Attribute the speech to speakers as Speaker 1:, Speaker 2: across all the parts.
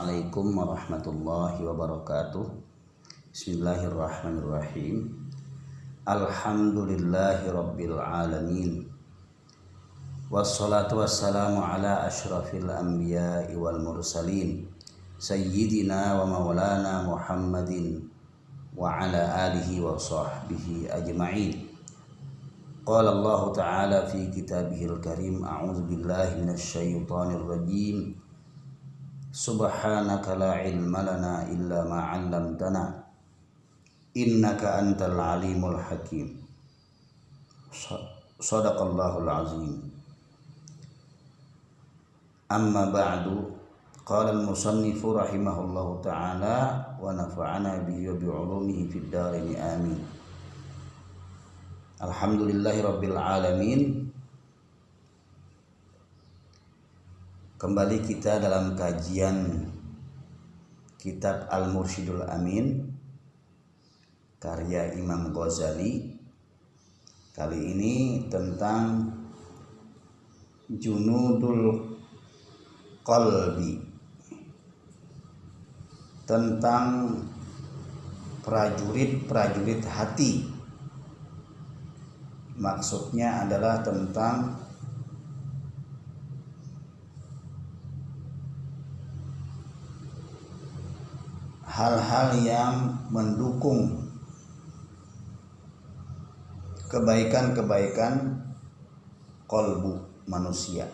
Speaker 1: Assalamualaikum warahmatullahi wabarakatuh. Bismillahirrahmanirrahim. Alhamdulillahi rabbil alamin. Wassalatu wassalamu ala asyrafil anbiya'i wal mursalin Sayyidina wa maulana Muhammadin wa ala alihi wa sahbihi ajma'in. Qala Allah ta'ala fi kitabihil karim. A'udzu billahi minasy syaithanir rajim. Subhanaka la ilma lana illa ma 'allamtana innaka antal alimul hakim. Shadaqallahul azim. Amma ba'du, qala al-musannifu rahimahullahu ta'ala wa nafa'ana bihi wa bi'ulumihi fid dharain amin. Alhamdulillahi rabbil alamin. Kembali kita dalam kajian kitab Al-Mursyidul Amin karya Imam Ghazali. Kali ini tentang Junudul Qalbi, tentang prajurit-prajurit hati. Maksudnya adalah tentang hal-hal yang mendukung kebaikan-kebaikan qalbu manusia.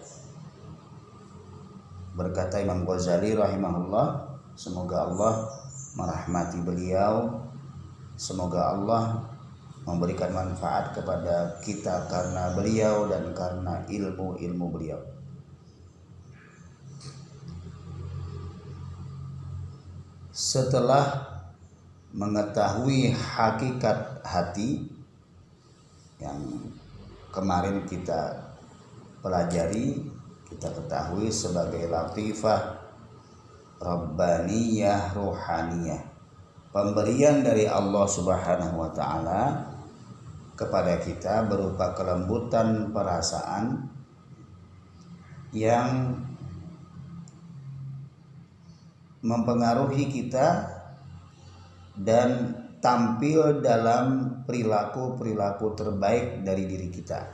Speaker 1: Berkata Imam Ghazali rahimahullah, semoga Allah merahmati beliau, semoga Allah memberikan manfaat kepada kita karena beliau dan karena ilmu-ilmu beliau. Setelah mengetahui hakikat hati yang kemarin kita pelajari, kita ketahui sebagai latifah rabbaniyah ruhaniyah, pemberian dari Allah Subhanahu wa taala kepada kita berupa kelembutan perasaan yang mempengaruhi kita dan tampil dalam perilaku-perilaku terbaik dari diri kita,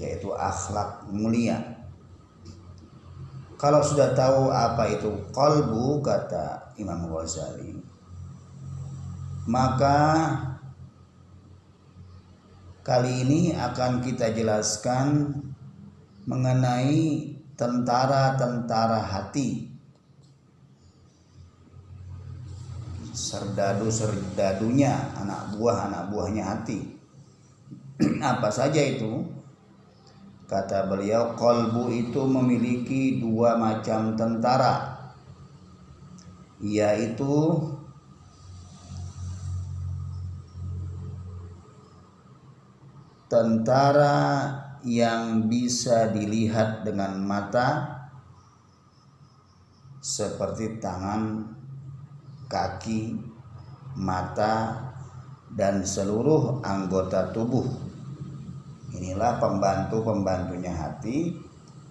Speaker 1: yaitu akhlak mulia. Kalau sudah tahu apa itu qalbu, kata Imam Ghazali, maka kali ini akan kita jelaskan mengenai tentara-tentara hati, serdadu-serdadunya, anak buahnya hati. Apa saja itu? Kata beliau, qalbu itu memiliki dua macam tentara, yaitu tentara yang bisa dilihat dengan mata seperti tangan, kaki, mata, dan seluruh anggota tubuh. Inilah pembantu-pembantunya hati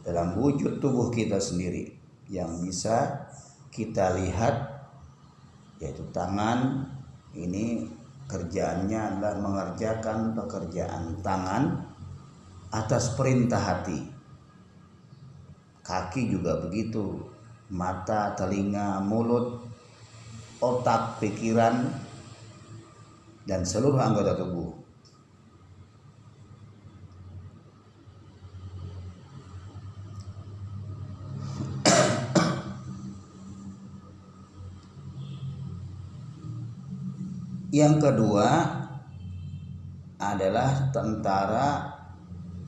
Speaker 1: dalam wujud tubuh kita sendiri yang bisa kita lihat, yaitu tangan. Ini kerjaannya adalah mengerjakan pekerjaan tangan atas perintah hati. Kaki juga begitu, mata, telinga, mulut, otak, pikiran, dan seluruh anggota tubuh. Yang kedua adalah tentara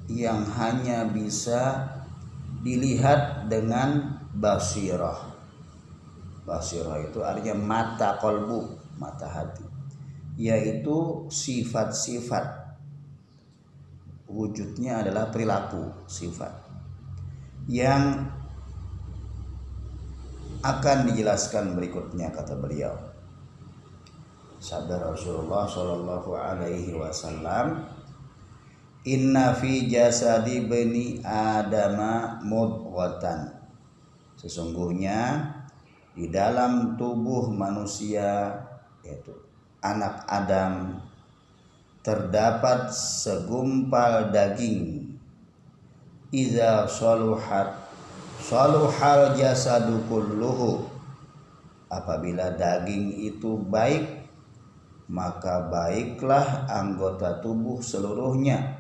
Speaker 1: yang hanya bisa dilihat dengan basirah. Basirah itu artinya mata qalbu, mata hati, yaitu sifat-sifat. Wujudnya adalah perilaku, sifat yang akan dijelaskan berikutnya. Kata beliau, sabda Rasulullah Shallallahu Alaihi Wasallam, inna fi jasadi bani adama mudghatan, sesungguhnya di dalam tubuh manusia, yaitu anak Adam, terdapat segumpal daging. Idza saluhal jasadu kulluhu, apabila daging itu baik, maka baiklah anggota tubuh seluruhnya.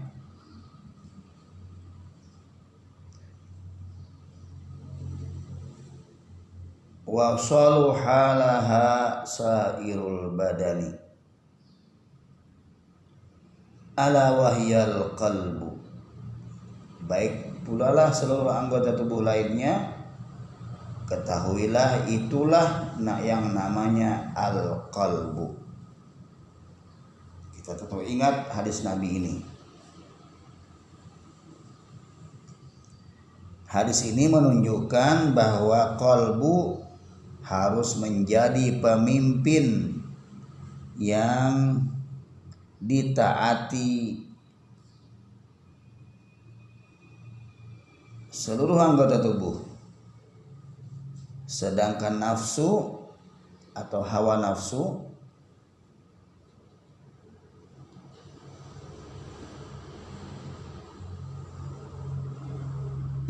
Speaker 1: Wa saluhalaha sairul badani ala wahyal qalbu, baik pula lah seluruh anggota tubuh lainnya, ketahuilah itulah yang namanya al-qalbu. Kita tetap ingat hadis Nabi ini. Hadis ini menunjukkan bahwa qalbu harus menjadi pemimpin yang ditaati seluruh anggota tubuh. Sedangkan nafsu atau hawa nafsu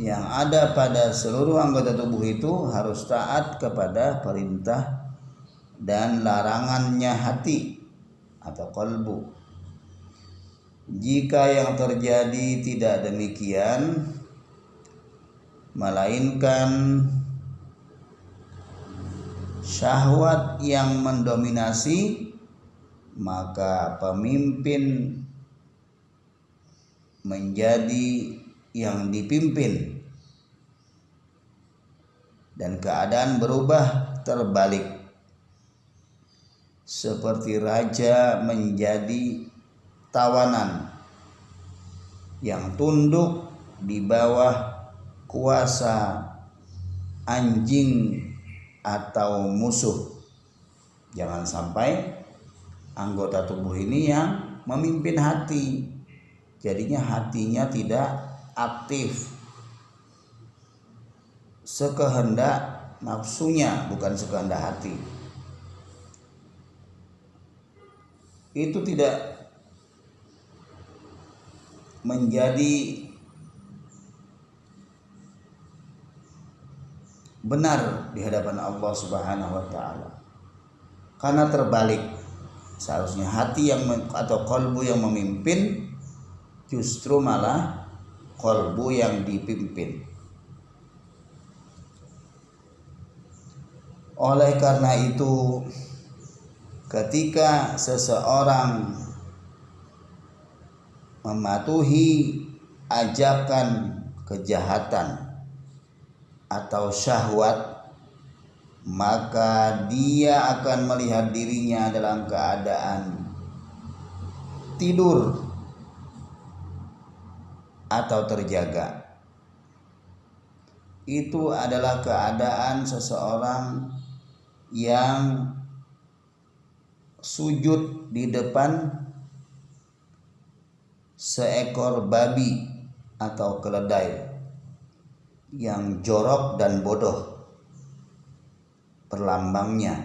Speaker 1: yang ada pada seluruh anggota tubuh itu harus taat kepada perintah dan larangannya hati atau qalbu. Jika yang terjadi tidak demikian, melainkan syahwat yang mendominasi, maka pemimpin menjadi yang dipimpin dan keadaan berubah terbalik, seperti raja menjadi tawanan yang tunduk di bawah kuasa anjing atau musuh. Jangan sampai anggota tubuh ini yang memimpin hati, jadinya hatinya tidak aktif sekehendak nafsunya, bukan sekehendak hati. Itu tidak menjadi benar di hadapan Allah Subhanahu wa taala. Karena terbalik, seharusnya hati yang atau qalbu yang memimpin, justru malah qalbu yang dipimpin. Oleh karena itu, ketika seseorang mematuhi ajakan kejahatan atau syahwat, maka dia akan melihat dirinya dalam keadaan tidur atau terjaga. Itu adalah keadaan seseorang yang sujud di depan seekor babi atau keledai yang jorok dan bodoh perlambangnya.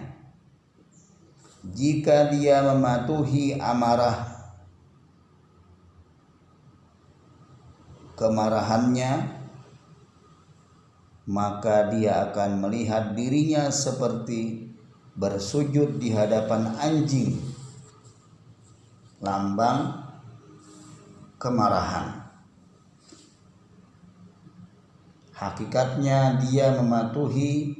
Speaker 1: Jika dia mematuhi amarah kemarahannya, maka dia akan melihat dirinya seperti bersujud di hadapan anjing, lambang kemarahan. Hakikatnya dia mematuhi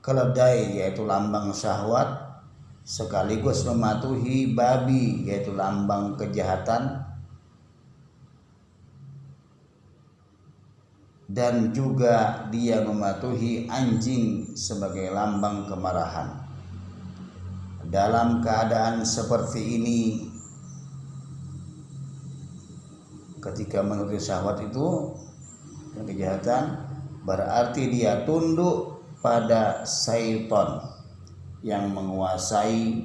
Speaker 1: keledai, yaitu lambang syahwat, sekaligus mematuhi babi, yaitu lambang kejahatan, dan juga dia mematuhi anjing sebagai lambang kemarahan. Dalam keadaan seperti ini, ketika menuruti syahwat itu dan kejahatan, berarti dia tunduk pada syaitan yang menguasai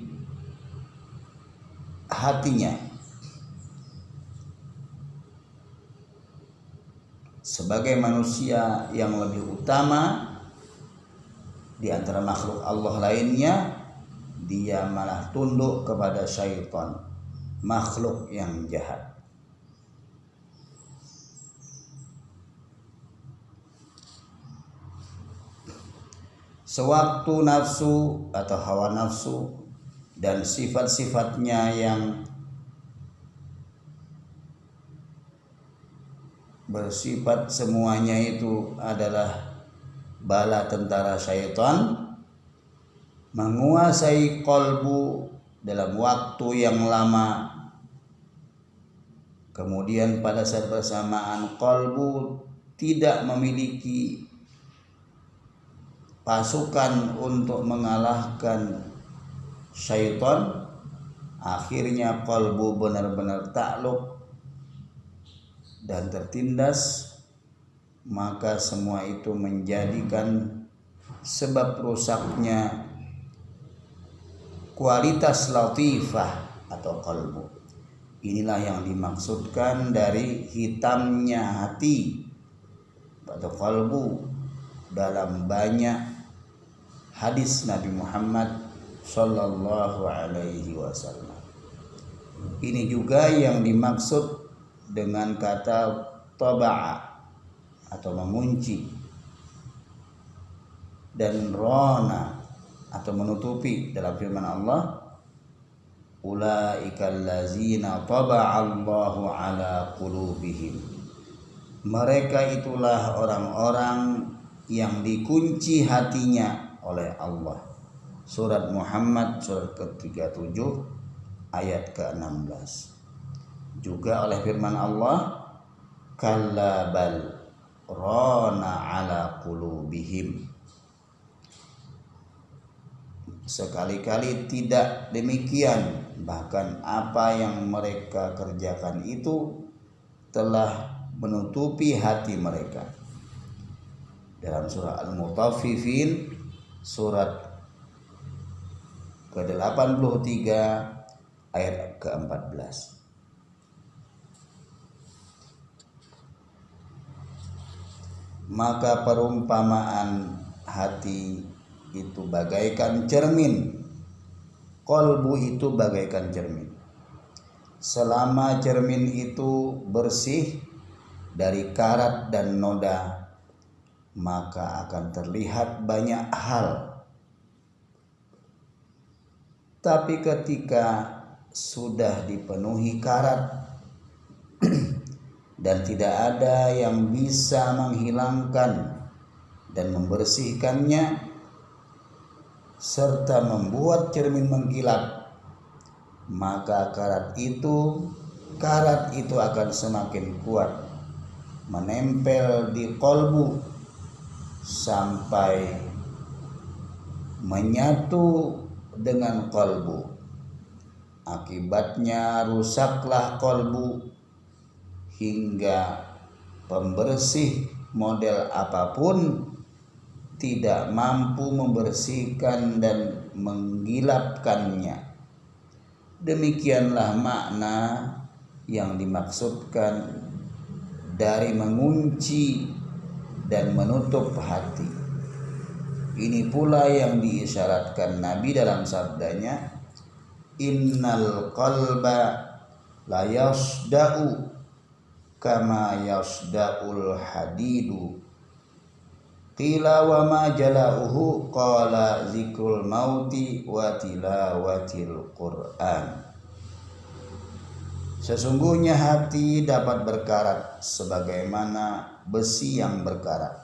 Speaker 1: hatinya. Sebagai manusia yang lebih utama di antara makhluk Allah lainnya, dia malah tunduk kepada syaitan, makhluk yang jahat. Sewaktu nafsu atau hawa nafsu dan sifat-sifatnya yang bersifat semuanya itu adalah bala tentara syaitan, menguasai kolbu dalam waktu yang lama, kemudian pada saat bersamaan kolbu tidak memiliki pasukan untuk mengalahkan syaitan, akhirnya kolbu benar-benar takluk dan tertindas, maka semua itu menjadikan sebab rusaknya kualitas latifah atau kolbu. Inilah yang dimaksudkan dari hitamnya hati atau kolbu dalam banyak hadis Nabi Muhammad Sallallahu Alaihi Wasallam. Ini juga yang dimaksud dengan kata taba'a atau mengunci, dan rona atau menutupi dalam firman Allah, ulaikal ladzina taba'allahu ala qulubihim. Mereka itulah orang-orang yang dikunci hatinya oleh Allah. Surat Muhammad surat ke-37 ayat ke-16. Juga oleh firman Allah, kalla bal rana ala qulubihim. Sekali-kali tidak demikian, bahkan apa yang mereka kerjakan itu telah menutupi hati mereka. Dalam surah Al-Mutaffifin surat ke-83 ayat ke-14. Maka perumpamaan hati itu bagaikan cermin, kolbu itu bagaikan cermin. Selama cermin itu bersih dari karat dan noda, maka akan terlihat banyak hal. Tapi ketika sudah dipenuhi karat dan tidak ada yang bisa menghilangkan dan membersihkannya serta membuat cermin mengkilap, maka karat itu akan semakin kuat menempel di kolbu sampai menyatu dengan kolbu. Akibatnya rusaklah kolbu hingga pembersih model apapun tidak mampu membersihkan dan menggilapkannya. Demikianlah makna yang dimaksudkan dari mengunci dan menutup hati. Ini pula yang diisyaratkan Nabi dalam sabdanya, innal qalba la yasda'u kama yasda'ul hadidu. Qila wa ma jala'uhu, qala zikrul mauti wa tilawatil Qur'an. Sesungguhnya hati dapat berkarat sebagaimana besi yang berkarat.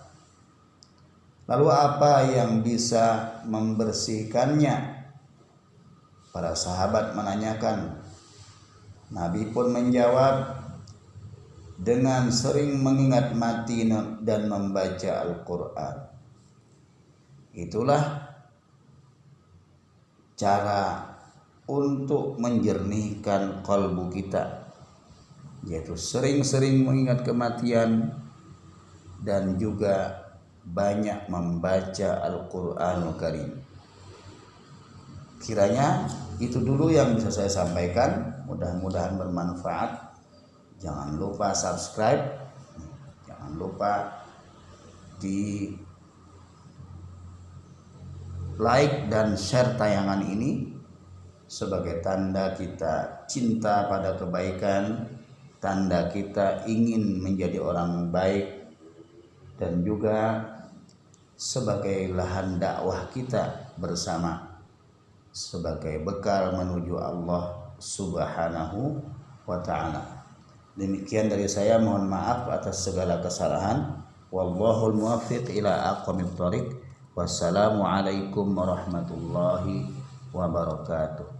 Speaker 1: Lalu apa yang bisa membersihkannya? Para sahabat menanyakan. Nabi pun menjawab, dengan sering mengingat mati dan membaca Al-Quran. Itulah cara untuk menjernihkan kalbu kita, yaitu sering-sering mengingat kematian dan juga banyak membaca Al-Quranul Karim. Kiranya itu dulu yang bisa saya sampaikan, mudah-mudahan bermanfaat. Jangan lupa subscribe, jangan lupa di like dan share tayangan ini sebagai tanda kita cinta pada kebaikan, tanda kita ingin menjadi orang baik, dan juga sebagai lahan dakwah kita bersama sebagai bekal menuju Allah Subhanahu wa ta'ala. Demikian dari saya, mohon maaf atas segala kesalahan. Wallahul muwaffiq ila aqwamit thoriq. Wassalamualaikum warahmatullahi wabarakatuh.